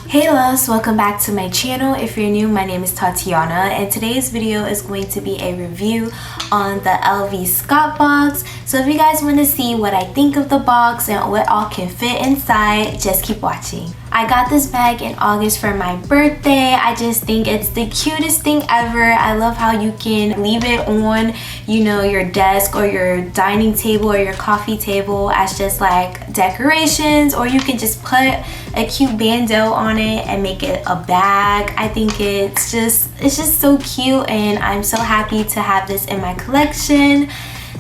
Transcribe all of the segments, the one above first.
Hey loves, welcome back to my channel. If you're new, my name is Tatyanna and today's video is going to be a review on the LV Scott box. So if you guys want to see what I think of the box and what all can fit inside, just keep watching. I got this bag in August for my birthday. I just think it's the cutest thing ever. I love how you can leave it on, you know, your desk or your dining table or your coffee table as just like decorations, or you can just put a cute bandeau on it and make it a bag. I think it's just so cute and I'm so happy to have this in my collection.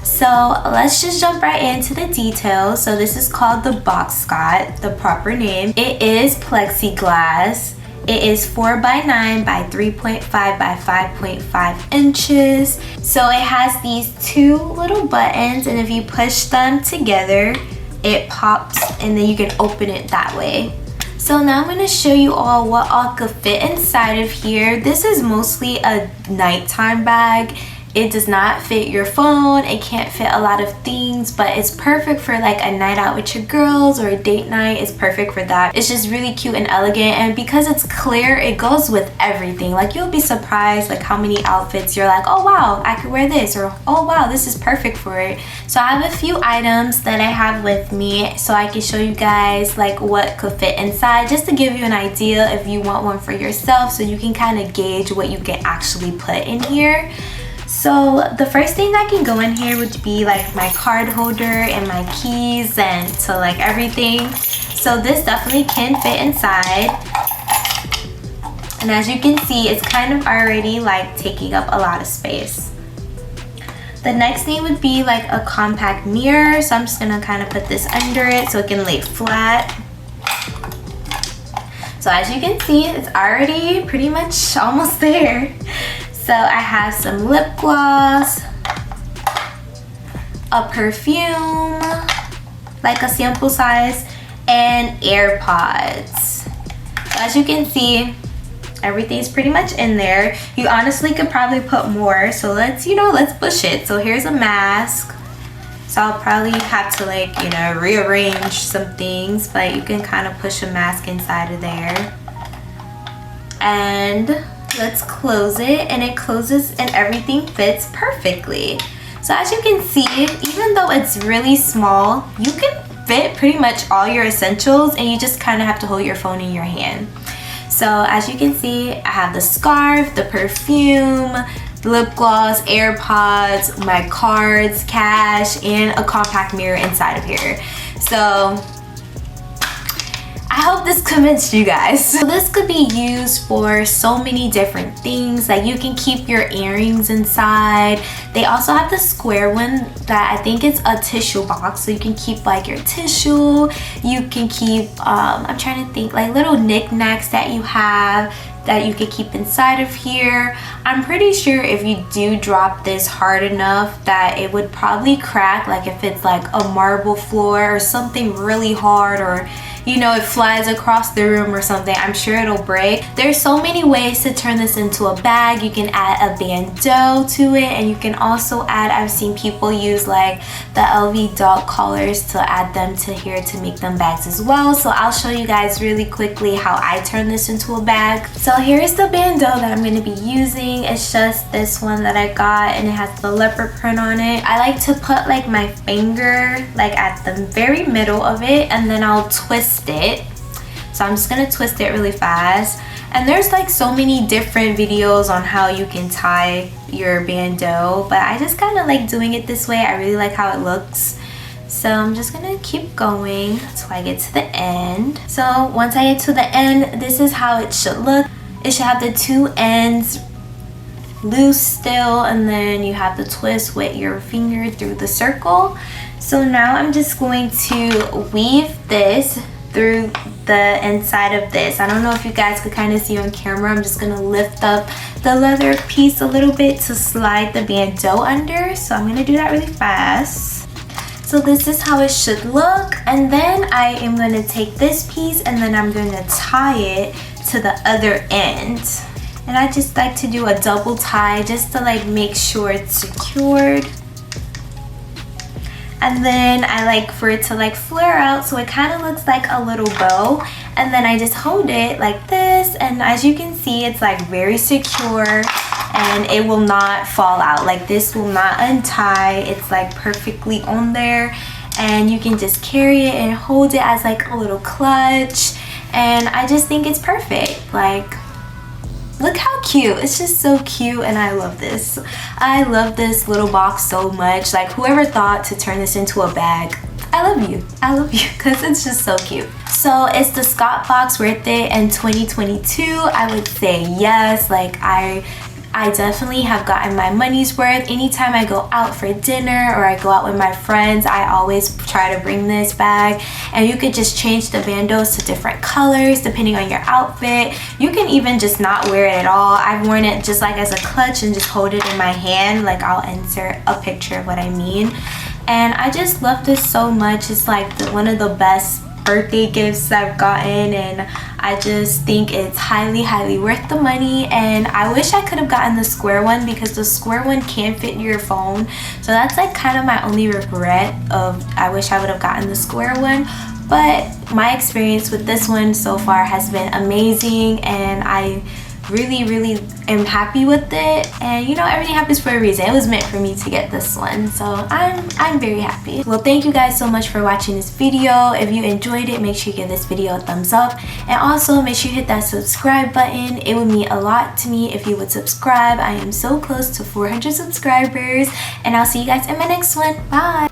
So let's just jump right into the details. So this is called the Box Scott, the proper name. It is plexiglass. It is 4x9 by 3.5 by 5.5 inches. So it has these two little buttons, and if you push them together, it pops and then you can open it that way. So now I'm going to show you all what all could fit inside of here. This is mostly a nighttime bag. It does not fit your phone. It can't fit a lot of things, but it's perfect for like a night out with your girls or a date night. It's perfect for that. It's just really cute and elegant, and because it's clear, it goes with everything. Like, you'll be surprised like how many outfits you're like, oh wow, I could wear this, or oh wow, this is perfect for it. So I have a few items that I have with me so I can show you guys like what could fit inside, just to give you an idea if you want one for yourself, so you can kind of gauge what you can actually put in here. So the first thing that can go in here would be like my card holder and my keys and so like everything. So this definitely can fit inside. And as you can see, it's kind of already like taking up a lot of space. The next thing would be like a compact mirror. So I'm just gonna kind of put this under it so it can lay flat. So as you can see, it's already pretty much almost there. So I have some lip gloss, a perfume, like a sample size, and AirPods. So as you can see, everything's pretty much in there. You honestly could probably put more, so let's push it. So here's a mask. So I'll probably have to like, rearrange some things, but you can kind of push a mask inside of there. And let's close it, and it closes and everything fits perfectly. So as you can see, even though it's really small, you can fit pretty much all your essentials, and you just kind of have to hold your phone in your hand. So as you can see, I have the scarf, the perfume, lip gloss, AirPods, my cards, cash, and a compact mirror inside of here. So I hope this convinced you guys. So this could be used for so many different things. Like, you can keep your earrings inside. They also have the square one that I think is a tissue box, so you can keep like your tissue. You can keep I'm trying to think, like little knickknacks that you have that you could keep inside of here. I'm pretty sure if you do drop this hard enough that it would probably crack, like if it's like a marble floor or something really hard, or it flies across the room or something, I'm sure it'll break. There's so many ways to turn this into a bag. You can add a bandeau to it, and you can also add, I've seen people use like the LV dog collars to add them to here to make them bags as well. So I'll show you guys really quickly how I turn this into a bag. So here's the bandeau that I'm going to be using. It's just this one that I got, and it has the leopard print on it. I like to put like my finger like at the very middle of it, and then I'll twist it. So I'm just gonna twist it really fast. And there's like so many different videos on how you can tie your bandeau, but I just kind of like doing it this way. I really like how it looks. So I'm just gonna keep going until I get to the end. So once I get to the end, this is how it should look. It should have the two ends loose still, and then you have the twist with your finger through the circle. So now I'm just going to weave this through the inside of this. I don't know if you guys could kind of see on camera. I'm just gonna lift up the leather piece a little bit to slide the bandeau under. So I'm gonna do that really fast. So this is how it should look, and then I am gonna take this piece and then I'm gonna tie it to the other end. And I just like to do a double tie just to like make sure it's secured. And then I like for it to like flare out so it kind of looks like a little bow. And then I just hold it like this, and as you can see, it's like very secure and it will not fall out. Like this will not untie. It's like perfectly on there, and you can just carry it and hold it as like a little clutch. And I just think it's perfect. Like, look how cute. It's just so cute, and I love this. I love this little box so much. Like, whoever thought to turn this into a bag, I love you. I love you, because it's just so cute. So is the Scott box worth it in 2022? I would say yes. Like, I definitely have gotten my money's worth. Anytime I go out for dinner or I go out with my friends, I always try to bring this bag. And you could just change the bandos to different colors depending on your outfit. You can even just not wear it at all. I've worn it just like as a clutch and just hold it in my hand. Like, I'll insert a picture of what I mean. And I just love this so much. It's like one of the best birthday gifts I've gotten, and I just think it's highly worth the money. And I wish I could have gotten the square one, because the square one can fit in your phone. So that's like kind of my only regret of, I wish I would have gotten the square one. But my experience with this one so far has been amazing, and I really am happy with it. And you know, everything happens for a reason. It was meant for me to get this one, so I'm very happy. Well, thank you guys so much for watching this video. If you enjoyed it, make sure you give this video a thumbs up, and also make sure you hit that subscribe button. It would mean a lot to me if you would subscribe. I am so close to 400 subscribers, and I'll see you guys in my next one. Bye.